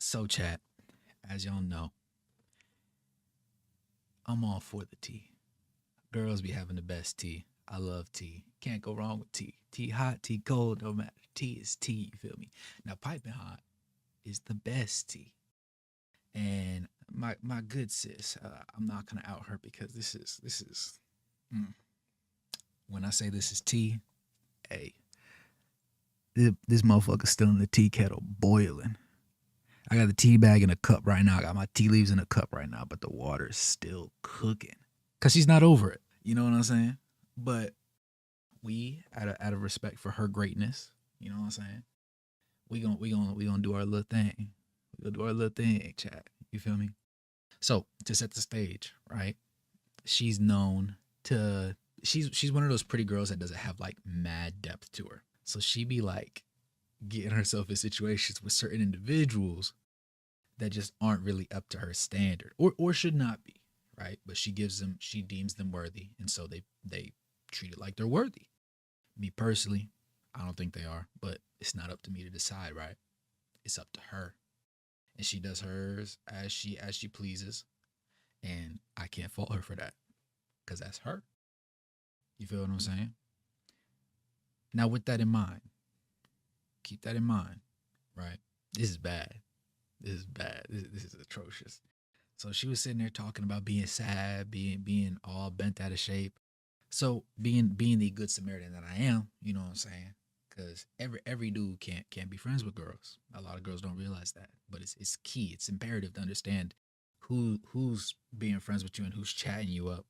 So, chat, as y'all know, I'm all for the tea. Girls be having the best tea. I love tea. Can't go wrong with tea. Tea hot, tea cold, no matter. Tea is tea, you feel me? Now, piping hot is the best tea. And my good sis, I'm not gonna out her because this is mm. When I say this is tea, hey, this motherfucker's still in the tea kettle boiling. I got the tea bag in a cup right now. I got my tea leaves in a cup right now, but the water is still cooking because she's not over it. You know what I'm saying? But we, out of respect for her greatness, you know what I'm saying? We gonna do our little thing. We gonna do our little thing, chat. You feel me? So to set the stage, right? She's known to she's one of those pretty girls that doesn't have like mad depth to her. So she be like getting herself in situations with certain individuals that just aren't really up to her standard or should not be, right? But she deems them worthy, and so they treat it like they're worthy. Me personally, I don't think they are, but it's not up to me to decide, right? It's up to her. And she does hers as she pleases, and I can't fault her for that cuz that's her. You feel what I'm saying? Now with that in mind, keep that in mind, right? This is bad. This is bad. This is atrocious. So she was sitting there talking about being sad, being all bent out of shape. So being the good Samaritan that I am, you know what I'm saying? Because every dude can't be friends with girls. A lot of girls don't realize that, but it's key. It's imperative to understand who's being friends with you and who's chatting you up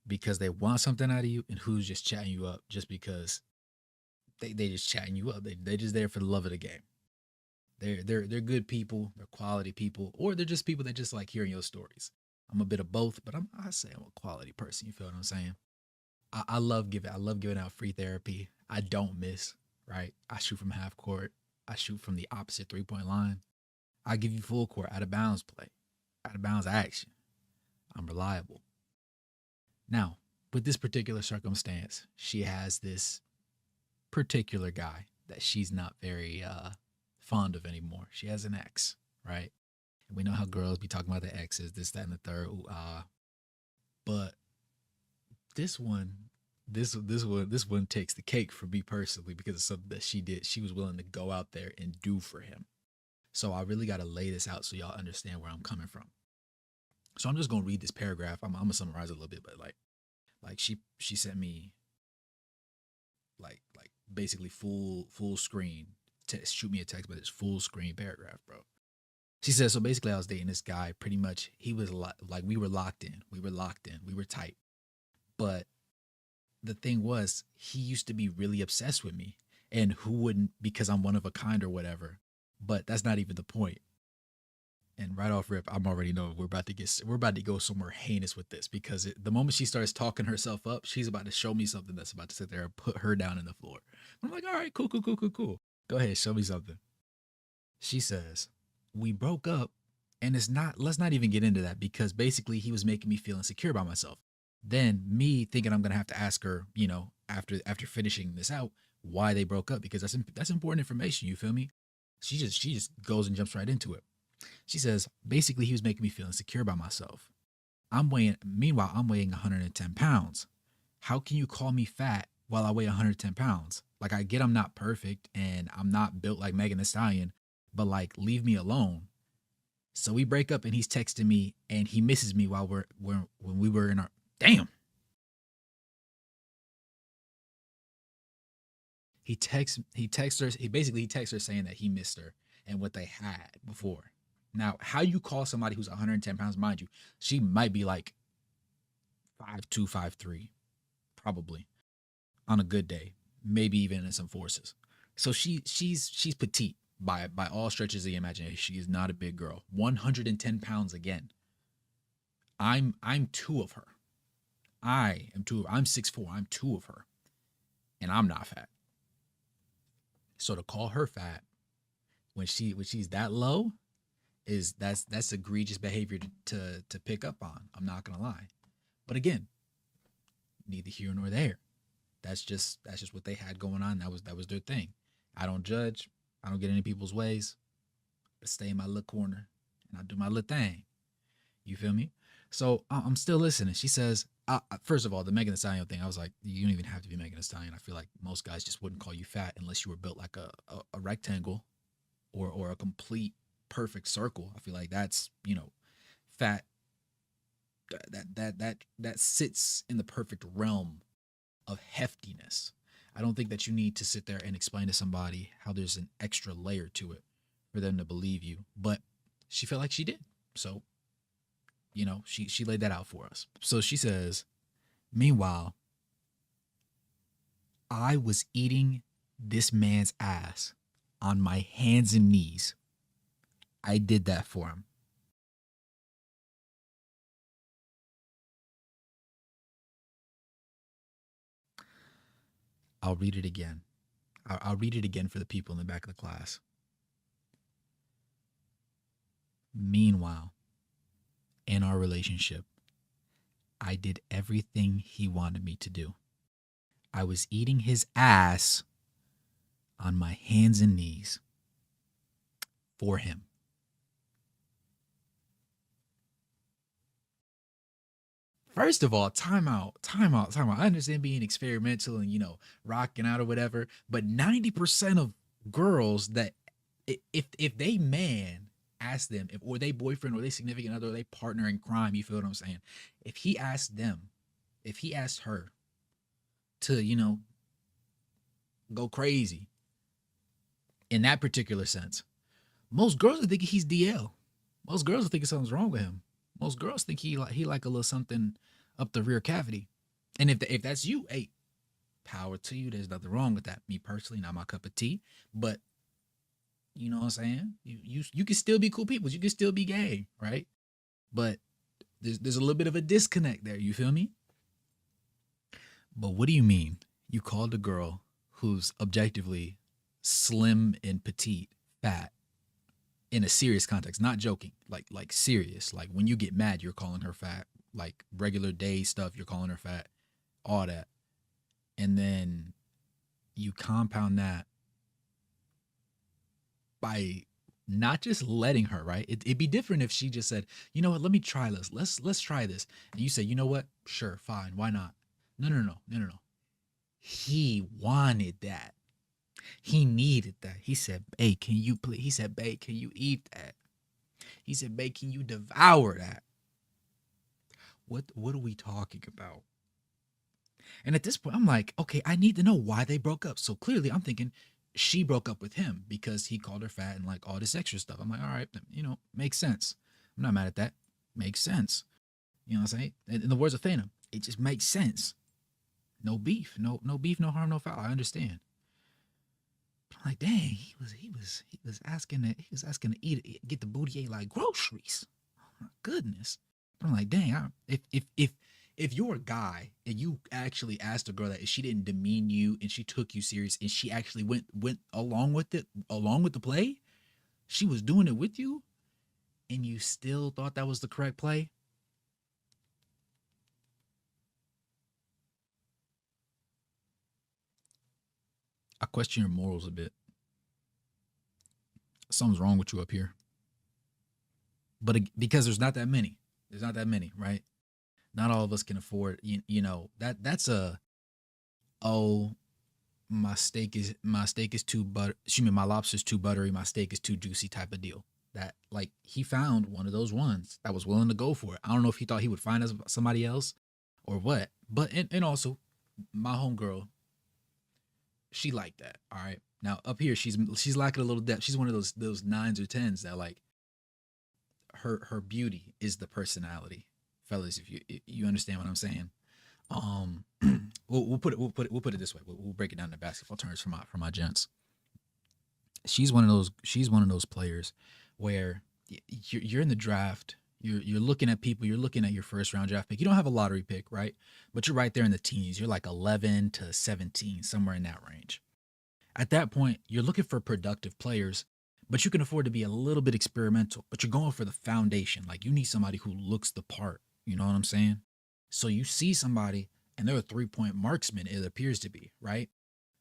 because they want something out of you, and who's just chatting you up just because they just chatting you up. They just there for the love of the game. They're good people, they're quality people, or they're just people that just like hearing your stories. I'm a bit of both, but I say I'm a quality person. You feel what I'm saying? I love giving out free therapy. I don't miss, right? I shoot from half court. I shoot from the opposite 3 point line. I give you full court, out of bounds play, out of bounds action. I'm reliable. Now, with this particular circumstance, she has this particular guy that she's not very fond of anymore. She has an ex, right? And we know how girls be talking about the exes, this, that, and the third. Ooh, but this one, this one takes the cake for me personally because it's something that she did. She was willing to go out there and do for him. So I really got to lay this out so y'all understand where I'm coming from. So I'm just gonna read this paragraph. I'm gonna summarize it a little bit, but like she sent me like basically full screen to shoot me a text, but it's full screen paragraph, bro. She said, so basically I was dating this guy. Pretty much he was like we were locked in. We were locked in. We were tight. But the thing was, he used to be really obsessed with me. And who wouldn't, because I'm one of a kind or whatever. But that's not even the point. And right off rip, I'm already know we're about to go somewhere heinous with this because the moment she starts talking herself up, she's about to show me something that's about to sit there and put her down in the floor. I'm like, all right, cool, cool, cool, cool, cool. Go ahead, show me something. She says, we broke up, and it's not, let's not even get into that because basically he was making me feel insecure about myself. Then me thinking I'm gonna have to ask her, after finishing this out, why they broke up because that's important information. You feel me? She just goes and jumps right into it. She says basically he was making me feel insecure about myself. Meanwhile, I'm weighing 110 pounds. How can you call me fat while I weigh 110 pounds? Like, I get I'm not perfect and I'm not built like Megan Thee Stallion, but like, leave me alone. So we break up and he's texting me and he misses me while when we were in our, damn. He texts her saying that he missed her and what they had before. Now, how you call somebody who's 110 pounds, mind you, she might be like 5'2", 5'3", probably on a good day, maybe even in some forces. So she's petite by all stretches of the imagination. She is not a big girl. 110 pounds again. I'm two of her. I am two. I'm 6'4". I'm two of her, and I'm not fat. So to call her fat when she's that low is that's egregious behavior to pick up on. I'm not gonna lie, but again, neither here nor there. That's just what they had going on. That was their thing. I don't judge. I don't get any people's ways. stay in my little corner and I do my little thing. You feel me? So I'm still listening. She says, first of all, the Megan Thee Stallion thing, I was like, you don't even have to be Megan Thee Stallion. I feel like most guys just wouldn't call you fat unless you were built like a rectangle or a complete perfect circle. I feel like that's, fat that sits in the perfect realm of heftiness. I don't think that you need to sit there and explain to somebody how there's an extra layer to it for them to believe you. But she felt like she did. So, she laid that out for us. So she says, meanwhile, I was eating this man's ass on my hands and knees. I did that for him. I'll read it again. I'll read it again for the people in the back of the class. Meanwhile, in our relationship, I did everything he wanted me to do. I was eating his ass on my hands and knees for him. First of all, time out. I understand being experimental and, rocking out or whatever, but 90% of girls that if they man ask them, or they boyfriend or they significant other, or they partner in crime, you feel what I'm saying? If he asked her to, go crazy in that particular sense, most girls are thinking he's DL. Most girls are thinking something's wrong with him. Most girls think he like a little something up the rear cavity. And if that's you, hey, power to you. There's nothing wrong with that. Me personally, not my cup of tea. But you know what I'm saying? You can still be cool people. You can still be gay, right? But there's a little bit of a disconnect there. You feel me? But what do you mean? You called a girl who's objectively slim and petite, fat, in a serious context, not joking, like serious. Like when you get mad, you're calling her fat. Like regular day stuff, you're calling her fat, all that. And then you compound that by not just letting her, right? It'd be different if she just said, you know what, let me try this. Let's try this. And you say, you know what? Sure, fine, why not? No. He wanted that. He needed that. He said, babe, can you please? He said, babe, can you eat that? He said, babe, can you devour that? What are we talking about? And at this point, I'm like, okay, I need to know why they broke up. So clearly, I'm thinking she broke up with him because he called her fat and like all this extra stuff. I'm like, all right, makes sense. I'm not mad at that. Makes sense. You know what I'm saying? In the words of Thanos, it just makes sense. No beef, no beef, no harm, no foul. I understand. But I'm like, dang, he was asking to get the booty ate like groceries. Oh my goodness. But I'm like, dang, if you're a guy and you actually asked a girl that, if she didn't demean you and she took you serious and she actually went along with it, along with the play, she was doing it with you, and you still thought that was the correct play, I question your morals a bit. Something's wrong with you up here. But because there's not that many. There's not that many, right? Not all of us can afford, that's a, oh, my steak is too butter. Excuse me, my lobster's too buttery. My steak is too juicy type of deal. That, like, he found one of those ones that was willing to go for it. I don't know if he thought he would find somebody else or what. But and also, my homegirl, she liked that. All right. Now up here, she's lacking a little depth. She's one of those nines or tens that, like, her beauty is the personality, fellas. If you understand what I'm saying. Um, we'll put it this way. We'll break it down to basketball terms for my gents. She's one of those players where you're in the draft. You're looking at people. You're looking at your first round draft pick. You don't have a lottery pick, right? But you're right there in the teens. You're like 11 to 17, somewhere in that range. At that point, you're looking for productive players, but you can afford to be a little bit experimental. But you're going for the foundation. Like, you need somebody who looks the part. You know what I'm saying? So you see somebody, and they're a 3-point marksman, it appears to be, right?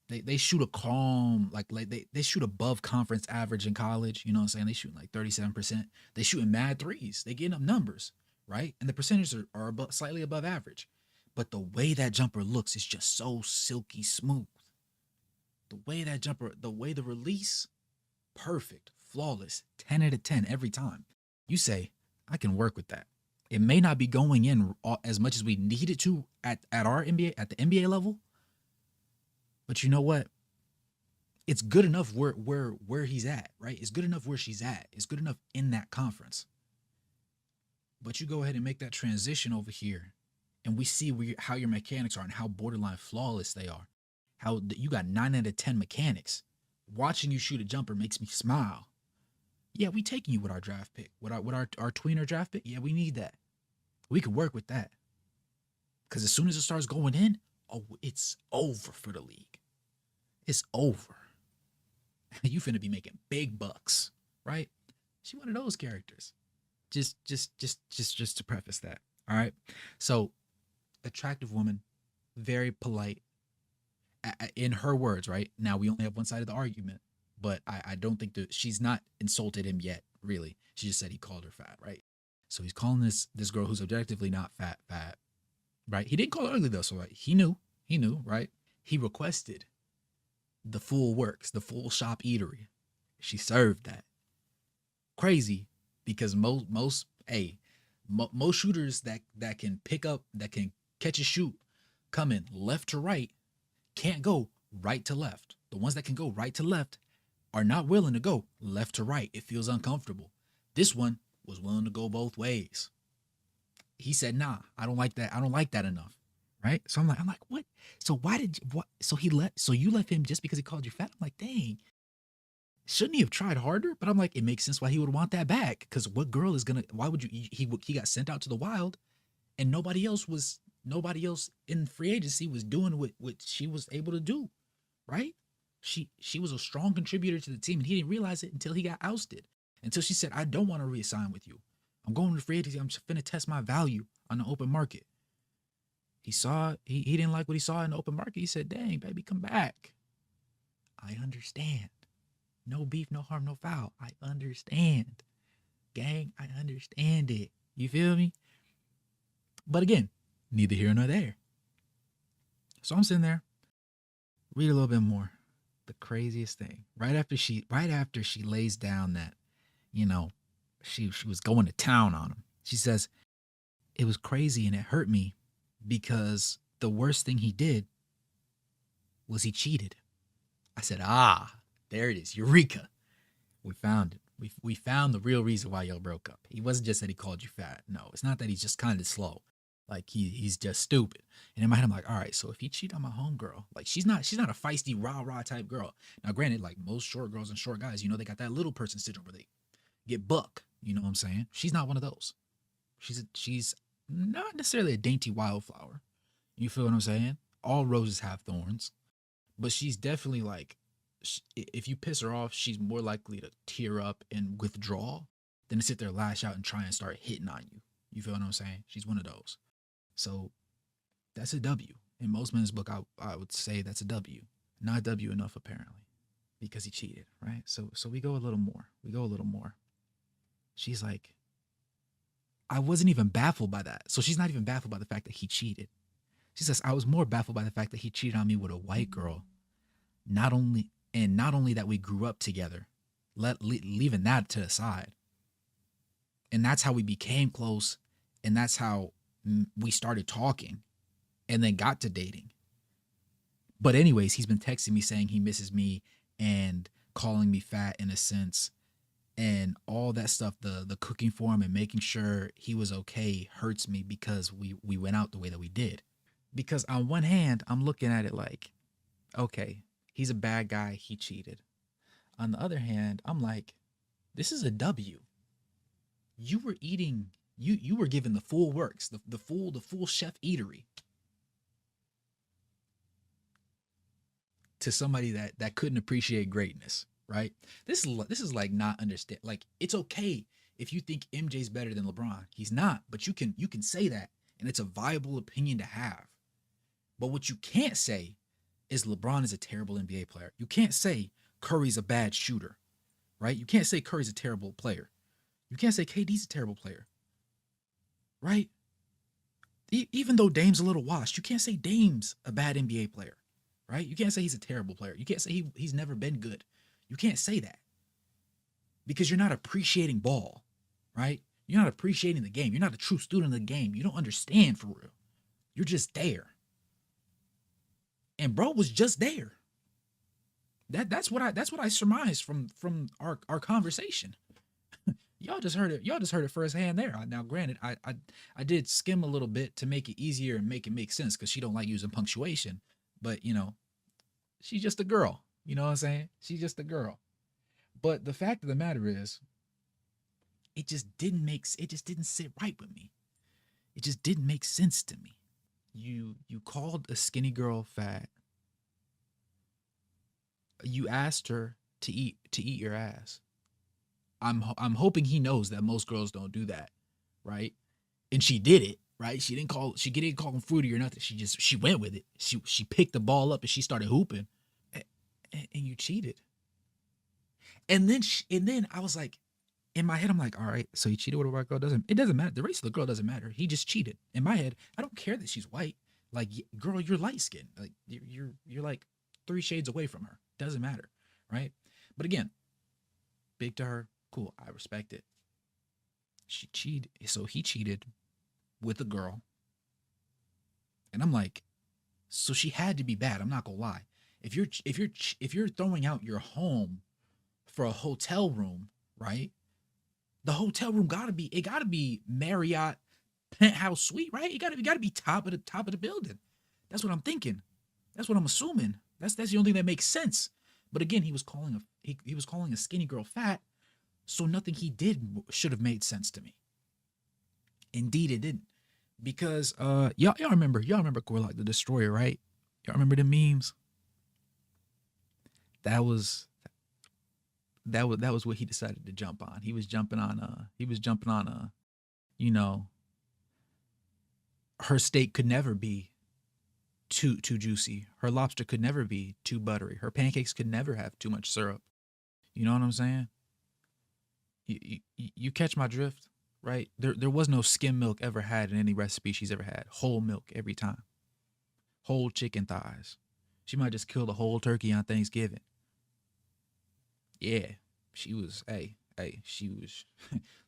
They shoot a calm, like they shoot above conference average in college. You know what I'm saying? They shoot like 37%. They shooting mad threes. They getting up numbers, right? And the percentages are slightly above average. But the way that jumper looks is just so silky smooth. The way that jumper, the way the release, perfect, flawless, 10 out of 10 every time. You say, I can work with that. It may not be going in as much as we need it to at our NBA, at the NBA level. But you know what? It's good enough where he's at, right? It's good enough where she's at. It's good enough in that conference. But you go ahead and make that transition over here, and we see how your mechanics are and how borderline flawless they are. How you got 9 out of 10 mechanics. Watching you shoot a jumper makes me smile. Yeah, we taking you with our draft pick, with our tweener draft pick. Yeah, we need that. We could work with that. Because as soon as it starts going in, oh, it's over for the league. It's over. You finna be making big bucks, right? She's one of those characters. Just to preface that. All right. So, attractive woman, very polite. In her words, right? Now we only have one side of the argument, but I don't think that she's not insulted him yet, really. She just said he called her fat, right? So he's calling this girl who's objectively not fat, right? He didn't call her ugly though, so he knew, right? He requested the full works, the full shop eatery. She served that. Crazy, because most shooters that can pick up, that can catch a shoot, coming left to right, can't go right to left. The ones that can go right to left are not willing to go left to right. It feels uncomfortable. This one was willing to go both ways. He said, nah, I don't like that. I don't like that enough. Right? So I'm like, what? So so you left him just because he called you fat? I'm like, dang. Shouldn't he have tried harder? But I'm like, it makes sense why he would want that back. Because what girl is gonna, why would you, he got sent out to the wild and nobody else in free agency was doing what she was able to do, right? She was a strong contributor to the team, and he didn't realize it until he got ousted. Until she said, I don't want to reassign with you. I'm going to free agency. I'm just finna test my value on the open market. He didn't like what he saw in the open market. He said, dang, baby, come back. I understand. No beef, no harm, no foul. I understand. Gang, I understand it. You feel me? But again, neither here nor there. So I'm sitting there, read a little bit more. The craziest thing, right after she lays down that, she was going to town on him. She says, it was crazy and it hurt me because the worst thing he did was he cheated. I said, there it is. Eureka. We found it. We found the real reason why y'all broke up. He wasn't just that he called you fat. No, it's not that he's just kind of slow. Like he's just stupid. And in my head, I'm like, all right, so if he cheat on my homegirl, like she's not a feisty rah type girl. Now, granted, like most short girls and short guys, they got that little person syndrome where they get buck. You know what I'm saying? She's not one of those. She's not necessarily a dainty wildflower. You feel what I'm saying? All roses have thorns, but she's definitely like, if you piss her off, she's more likely to tear up and withdraw than to sit there, lash out, and try and start hitting on you. You feel what I'm saying? She's one of those. So that's a W. In most men's book, I would say that's a W. Not W enough, apparently, because he cheated, right? So we go a little more. She's like, I wasn't even baffled by that. So she's not even baffled by the fact that he cheated. She says, I was more baffled by the fact that he cheated on me with a white girl. Not only that we grew up together, leaving that to the side. And that's how we became close. And that's how we started talking and then got to dating. But anyways, he's been texting me saying he misses me and calling me fat in a sense. And all that stuff, the cooking for him and making sure he was okay hurts me because we went out the way that we did. Because on one hand, I'm looking at it like, okay, he's a bad guy. He cheated. On the other hand, I'm like, this is a W. You were eating, you were given the full works, the full chef eatery to somebody that couldn't appreciate greatness, right? This is like not understand. Like, it's okay if you think MJ's better than LeBron. He's not, but you can say that, and it's a viable opinion to have. But what you can't say is LeBron is a terrible NBA player. You can't say Curry's a bad shooter, right? You can't say Curry's a terrible player. You can't say KD's a terrible player, right? Even though Dame's a little washed, you can't say Dame's a bad NBA player, right? You can't say he's a terrible player. You can't say he's never been good. You can't say that because you're not appreciating ball, right? You're not appreciating the game. You're not a true student of the game. You don't understand for real. You're just there. And bro was just there. That's what I surmised from our conversation. Y'all just heard it. Y'all just heard it firsthand there. Now, granted, I did skim a little bit to make it easier and make it make sense because she don't like using punctuation. But she's just a girl. You know what I'm saying? She's just a girl. But the fact of the matter is, it just didn't sit right with me. It just didn't make sense to me. You called a skinny girl fat. You asked her to eat your ass. I'm hoping he knows that most girls don't do that, right? And she did it, right? She didn't call him fruity or nothing. She went with it. She picked the ball up and she started hooping, and you cheated. And then I was like, in my head, I'm like, all right, so he cheated with a white girl. It doesn't matter. The race of the girl doesn't matter. He just cheated. In my head, I don't care that she's white. Like, girl, you're light skinned. Like you're like 3 shades away from her. Doesn't matter, right? But again, big to her, cool. I respect it. She cheated, so he cheated with a girl, and I'm like, so she had to be bad. I'm not gonna lie. If you're throwing out your home for a hotel room, right? The hotel room gotta be Marriott penthouse suite, right? It gotta be top of the building. That's what I'm thinking. That's what I'm assuming. That's the only thing that makes sense. But again, he was calling a skinny girl fat, so nothing he did should have made sense to me. Indeed, it didn't. Because y'all remember Gorlock the Destroyer, right? Y'all remember the memes? That was what he decided to jump on. He was jumping on you know, her steak could never be too juicy. Her lobster could never be too buttery. Her pancakes could never have too much syrup. You know what I'm saying? You catch my drift, right? There was no skim milk ever had in any recipe she's ever had. Whole milk every time. Whole chicken thighs. She might just kill the whole turkey on Thanksgiving. Yeah, she was. She was.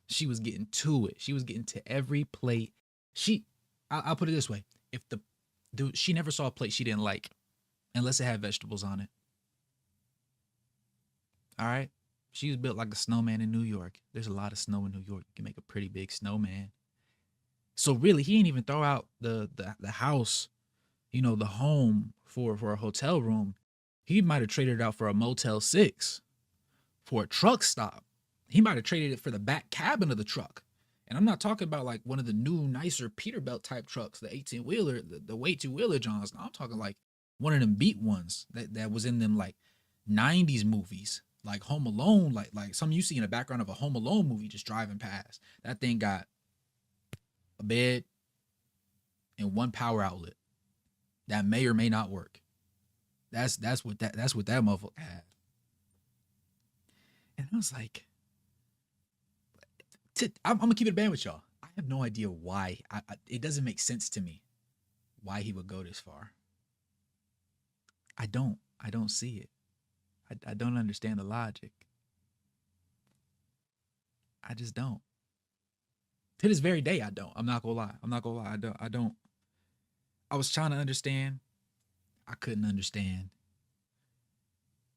She was getting to it. She was getting to every plate. I'll put it this way: if she never saw a plate she didn't like, unless it had vegetables on it. All right, she was built like a snowman in New York. There's a lot of snow in New York. You can make a pretty big snowman. So really, he didn't even throw out the house, the home for a hotel room. He might have traded it out for a Motel 6, for a truck stop. He might have traded it for the back cabin of the truck. And I'm not talking about like one of the new, nicer Peterbilt type trucks, the 18-wheeler, the way 2-wheeler Johns. No, I'm talking like one of them beat ones that was in them like 90s movies, like Home Alone, like something you see in the background of a Home Alone movie just driving past. That thing got a bed and one power outlet that may or may not work. That's what that motherfucker had. And I was like, I'm gonna keep it a band with y'all. I have no idea why. It doesn't make sense to me why he would go this far. I don't see it. I don't understand the logic. I just don't. To this very day, I don't. I'm not gonna lie. I don't. I was trying to understand. I couldn't understand.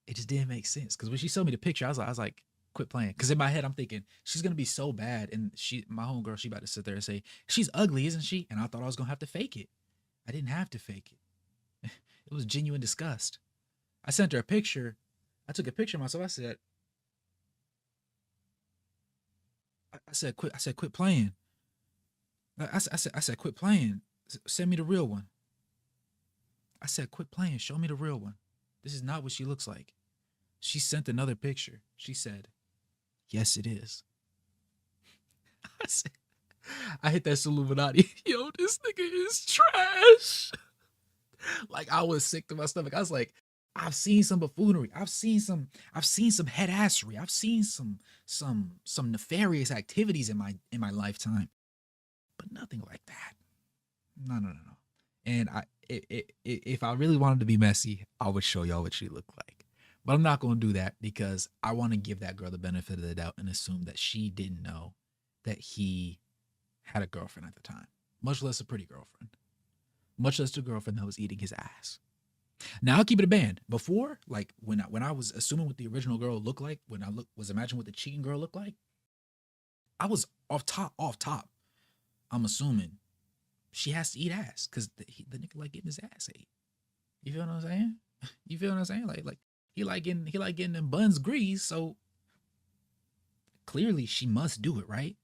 It just didn't make sense. Because when she showed me the picture, I was like, quit playing. Because in my head, I'm thinking, she's gonna be so bad. And my homegirl, she about to sit there and say, she's ugly, isn't she? And I thought I was gonna have to fake it. I didn't have to fake it. It was genuine disgust. I sent her a picture. I took a picture of myself. I said, quit playing. I said, quit playing. Send me the real one. I said, quit playing. Show me the real one. This is not what she looks like. She sent another picture. She said, yes, it is. I hit that Illuminati. Yo, this nigga is trash. Like I was sick to my stomach. I was like, I've seen some buffoonery. I've seen some head assery. I've seen some nefarious activities in my lifetime, but nothing like that. No, no, no, no. And if I really wanted to be messy, I would show y'all what she looked like. But I'm not going to do that because I want to give that girl the benefit of the doubt and assume that she didn't know that he had a girlfriend at the time, much less a pretty girlfriend, much less a girlfriend that was eating his ass. Now I'll keep it a band. Before, like when I was assuming what the original girl looked like, when was imagining what the cheating girl looked like, I was off top. I'm assuming she has to eat ass because the nigga like getting his ass ate. You feel what I'm saying? You feel what I'm saying? Like he like getting them buns greased. So clearly she must do it, right?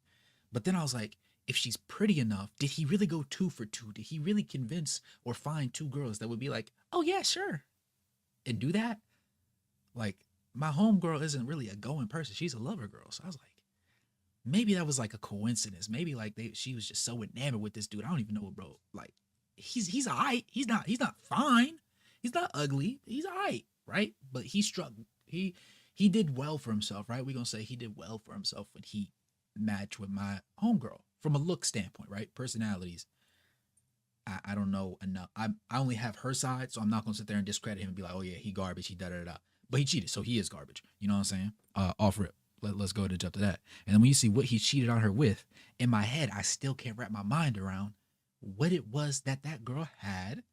But then I was like, if she's pretty enough, did he really go 2 for 2? Did he really convince or find two girls that would be like, oh yeah, sure, and do that? Like my homegirl isn't really a going person; she's a lover girl. So I was like, maybe that was like a coincidence. Maybe like she was just so enamored with this dude. I don't even know, bro. Like he's alright. He's not fine. He's not ugly. He's alright, right? But he struck. He did well for himself, right? We're gonna say he did well for himself when he matched with my homegirl from a look standpoint, right? Personalities. I don't know enough. I only have her side, so I'm not gonna sit there and discredit him and be like, oh yeah, he garbage, he da da da. But he cheated, so he is garbage. You know what I'm saying? Off rip. Let's go ahead and jump to that. And then when you see what he cheated on her with, in my head, I still can't wrap my mind around what it was that that girl had.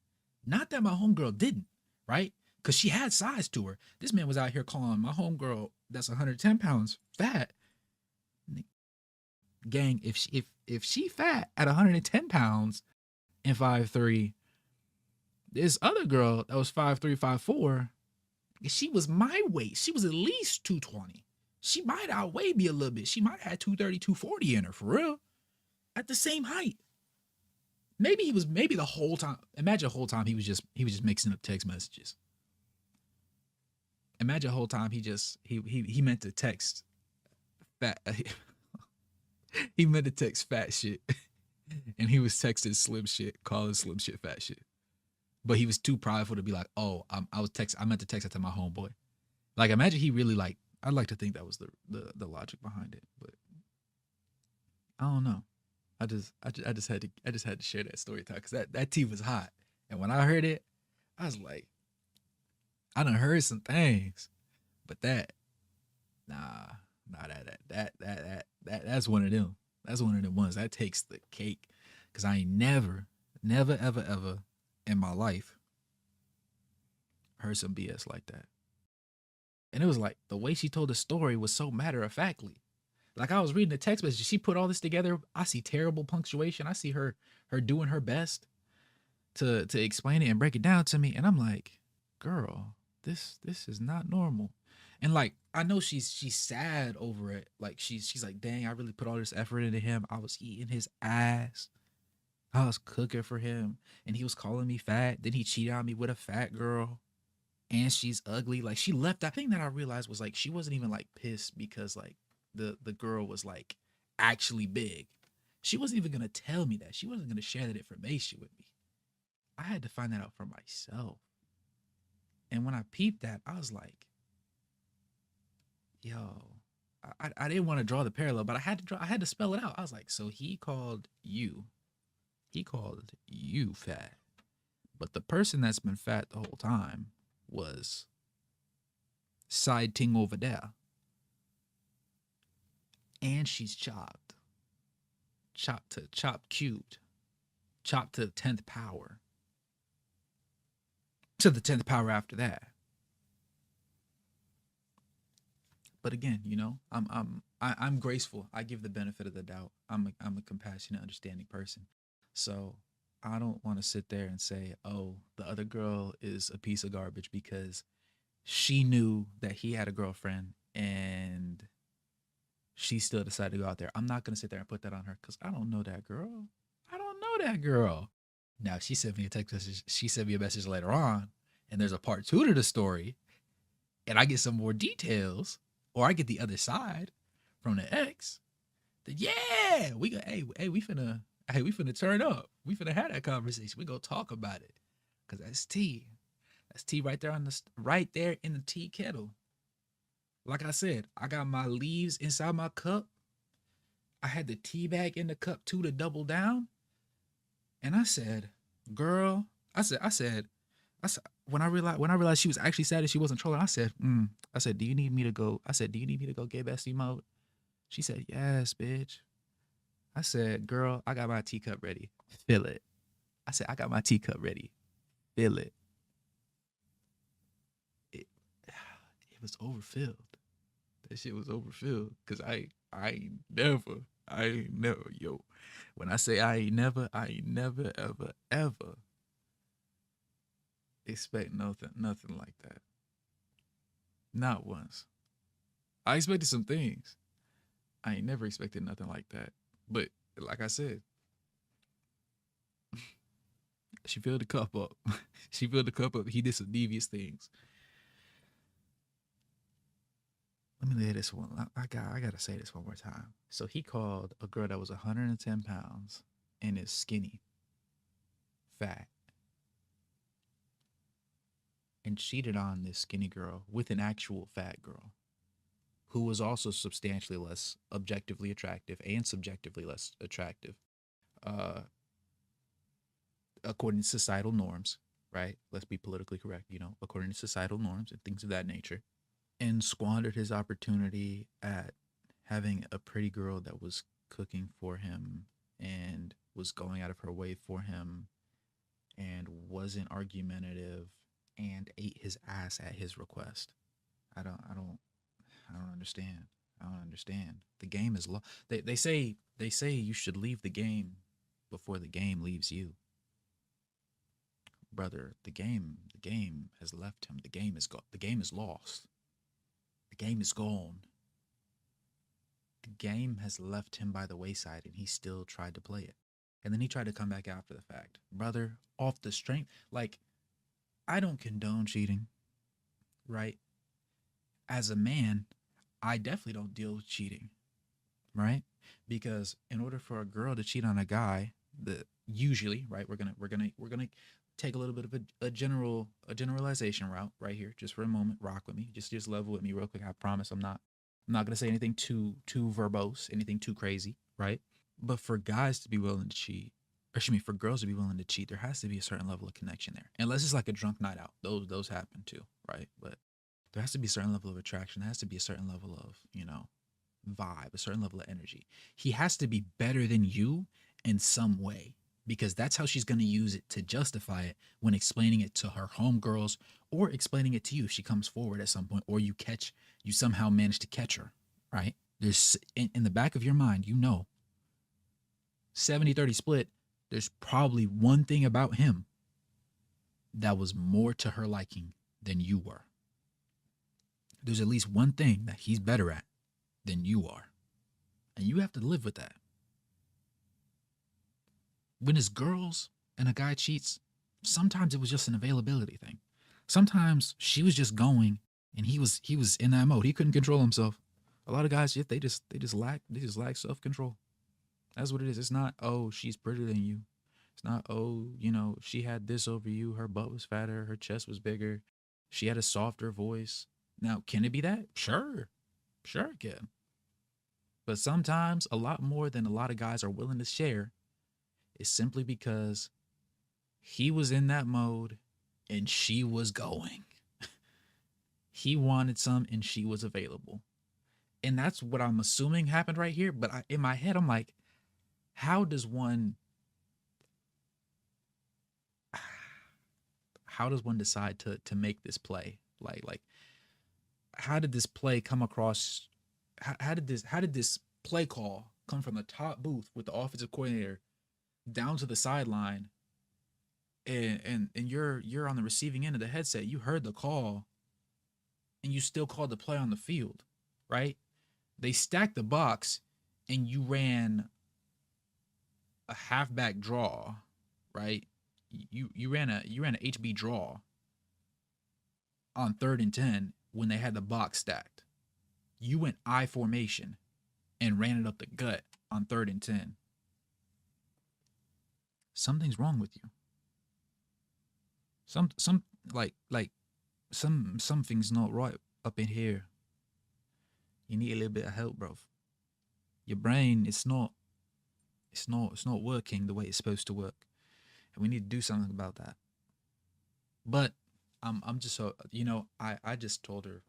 Not that my homegirl didn't, right? Because she had size to her. This man was out here calling my homegirl that's 110 pounds fat. Gang, if she fat at 110 pounds and 5'3", this other girl that was 5'3", 5'4", she was my weight. She was at least 220. She might outweigh me a little bit. She might have had 230, 240 in her for real. At the same height. Maybe the whole time. Imagine the whole time he was just mixing up text messages. Imagine the whole time he meant to text fat. He meant to text fat shit, and he was texting slim shit, calling slim shit fat shit. But he was too prideful to be like, "Oh, I meant to text that to my homeboy." Like, imagine he really like. I'd like to think that was the logic behind it, but I don't know. I just had to share that story time because that tea was hot, and when I heard it, I was like, I done heard some things, but nah, that's one of them. That's one of them ones that takes the cake, because I ain't never ever in my life heard some BS like that. And it was like the way she told the story was so matter of factly. Like I was reading the text message, she put all this together. I see terrible punctuation. I see her doing her best to explain it and break it down to me, and I'm like, girl, this is not normal. And like I know she's sad over it. Like she's like, dang, I really put all this effort into him. I was eating his ass. I was cooking for him, and he was calling me fat. Then he cheated on me with a fat girl, and she's ugly. Like she left. That thing that I realized was like she wasn't even like pissed because like the girl was like actually big. She wasn't even gonna tell me that. She wasn't gonna share that information with me. I had to find that out for myself. And when I peeped that, I was like, yo, I didn't want to draw the parallel, but I had to spell it out. I was like, so he called you fat. But the person that's been fat the whole time was side ting over there. And she's chopped cubed, chopped to the 10th power, to the 10th power after that. But again, you know, I'm graceful. I give the benefit of the doubt. I'm a compassionate, understanding person. So I don't want to sit there and say, oh, the other girl is a piece of garbage because she knew that he had a girlfriend and she still decided to go out there. I'm not going to sit there and put that on her because I don't know that girl. I don't know that girl. Now, she sent me a text message. She sent me a message later on, and there's a part 2 to the story, and I get some more details, or I get the other side from the ex. That yeah, we finna turn up. We finna have that conversation. We gonna talk about it. Cause that's tea. That's tea right there on the right there in the tea kettle. Like I said, I got my leaves inside my cup. I had the tea bag in the cup too to double down. And I said, girl, I said, when I realized she was actually sad and she wasn't trolling, I said, do you need me to go? I said, do you need me to go get bestie mode? She said, yes, bitch. I said, girl, I got my teacup ready. Fill it. I said, I got my teacup ready. Fill it. It, it was overfilled. That shit was overfilled. Cause I ain't never, yo. When I say I ain't never, ever, ever expect nothing like that. Not once. I expected some things. I ain't never expected nothing like that. But like I said, she filled the cup up. She filled the cup up. He did some devious things. Let me lay this one. I gotta say this one more time. So he called a girl that was 110 pounds and is skinny, fat, and cheated on this skinny girl with an actual fat girl who was also substantially less objectively attractive and subjectively less attractive, uh, according to societal norms, right? Let's be politically correct, according to societal norms and things of that nature, and squandered his opportunity at having a pretty girl that was cooking for him and was going out of her way for him and wasn't argumentative and ate his ass at his request. I don't understand. I don't understand. The game is they say you should leave the game before the game leaves you. Brother, the game has left him. The game is lost. The game is gone. The game has left him by the wayside and he still tried to play it. And then he tried to come back after the fact. Brother, off the strength, like, I don't condone cheating, right? As a man, I definitely don't deal with cheating, right? Because in order for a girl to cheat on a guy, the usually, right, we're gonna take a little bit of a generalization route right here, just for a moment. Rock with me, just level with me real quick. I promise I'm not gonna say anything too verbose, anything too crazy, right? But for guys to be willing to cheat, or excuse me, for girls to be willing to cheat, there has to be a certain level of connection there. Unless it's like a drunk night out, those happen too, right? But there has to be a certain level of attraction. There has to be a certain level of, vibe, a certain level of energy. He has to be better than you in some way because that's how she's going to use it to justify it when explaining it to her homegirls or explaining it to you if she comes forward at some point or you somehow manage to catch her, right? There's in the back of your mind, 70-30 split, there's probably one thing about him that was more to her liking than you were. There's at least one thing that he's better at than you are. And you have to live with that. When it's girls and a guy cheats, sometimes it was just an availability thing. Sometimes she was just going and he was in that mode. He couldn't control himself. A lot of guys, they just lack self-control. That's what it is. It's not, oh, she's prettier than you. It's not, oh, she had this over you. Her butt was fatter. Her chest was bigger. She had a softer voice. Now, can it be that? Sure. Sure it can. But sometimes a lot more than a lot of guys are willing to share is simply because he was in that mode and she was going. He wanted some and she was available. And that's what I'm assuming happened right here. But in my head, I'm like, how does one decide to make this play? Like how did this play come across? How did this play call come from the top booth with the offensive coordinator down to the sideline, and you're on the receiving end of the headset? You heard the call, and you still called the play on the field, right? They stacked the box, and you ran a halfback draw, right? You ran a HB draw on 3rd and 10 when they had the box stacked. You went I formation and ran it up the gut on 3rd and 10. Something's wrong with you. Some like something's not right up in here. You need a little bit of help, bro. Your brain, it's not working the way it's supposed to work, and we need to do something about that. But I'm just so I just told her,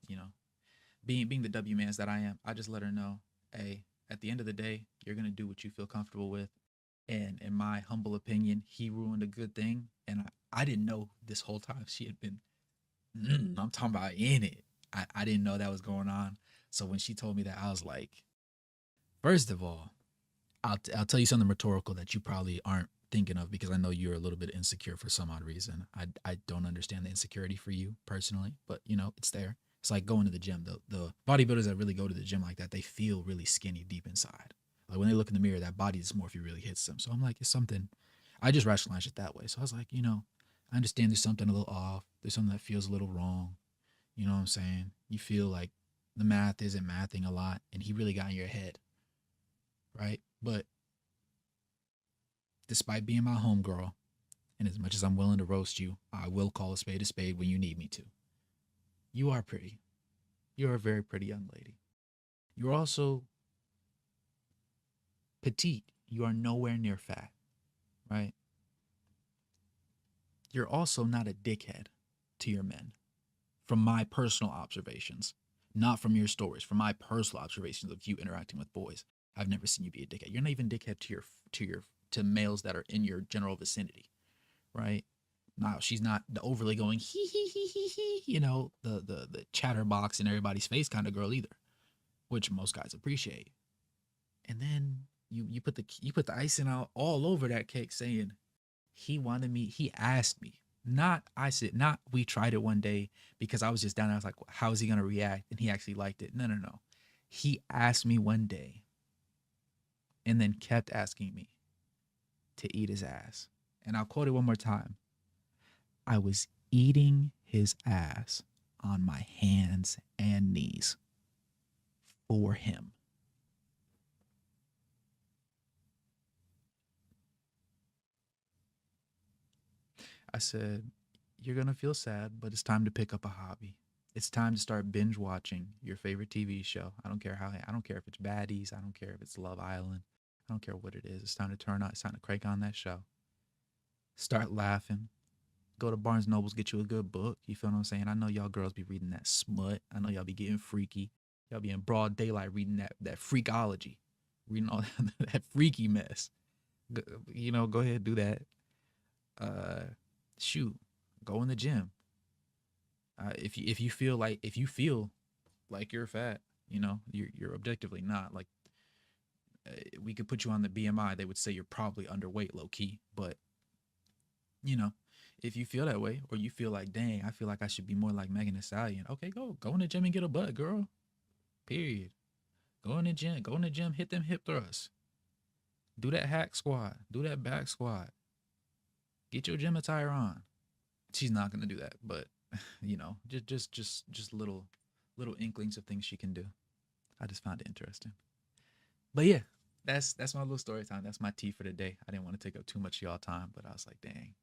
being the W mans that I am, I just let her know, hey, at the end of the day, you're gonna do what you feel comfortable with. And in my humble opinion, he ruined a good thing, and I didn't know this whole time she had been. I'm talking about in it. I didn't know that was going on. So when she told me that, I was like, first of all, I'll tell you something rhetorical that you probably aren't thinking of because I know you're a little bit insecure for some odd reason. I don't understand the insecurity for you personally, but it's there. It's like going to the gym. The bodybuilders that really go to the gym like that, they feel really skinny deep inside. Like when they look in the mirror, that body dysmorphia really hits them. So I'm like, it's something. I just rationalized it that way. So I was like, I understand there's something a little off. There's something that feels a little wrong. You know what I'm saying? You feel like the math isn't mathing a lot, and he really got in your head, right? But despite being my homegirl, and as much as I'm willing to roast you, I will call a spade when you need me to. You are pretty. You're a very pretty young lady. You're also petite. You are nowhere near fat, right? You're also not a dickhead to your men, from my personal observations, not from your stories. From my personal observations of you interacting with boys, I've never seen you be a dickhead. You're not even dickhead to males that are in your general vicinity, right? Now she's not the overly going hee, the chatterbox in everybody's face kind of girl either, which most guys appreciate. And then you put the icing out all over that cake, saying he asked me, not I said, not we tried it one day because I was just down there. I was like, how is he gonna react? And he actually liked it. No, no, no. He asked me one day and then kept asking me to eat his ass. And I'll quote it one more time. I was eating his ass on my hands and knees for him. I said, you're going to feel sad, but it's time to pick up a hobby. It's time to start binge watching your favorite TV show. I don't care if it's Baddies. I don't care if it's Love Island. I don't care what it is. It's time to turn on, it's time to crank on that show. Start laughing. Go to Barnes Nobles, get you a good book. You feel what I'm saying? I know y'all girls be reading that smut. I know y'all be getting freaky. Y'all be in broad daylight reading that freakology, reading all that freaky mess. Go ahead, do that. Uh, Shoot, go in the gym. If you feel like you're fat, you're objectively not. Like we could put you on the BMI, they would say you're probably underweight, low key. But you know, if you feel that way, or you feel like, dang, I feel like I should be more like Megan Thee Stallion. Okay, go in the gym and get a butt, girl. Period. Go in the gym. Go in the gym. Hit them hip thrusts. Do that hack squat. Do that back squat. Get your gym attire on. She's not gonna do that, but just little inklings of things she can do. I just found it interesting. But yeah, that's my little story time. That's my tea for the day. I didn't want to take up too much of y'all time, but I was like, dang,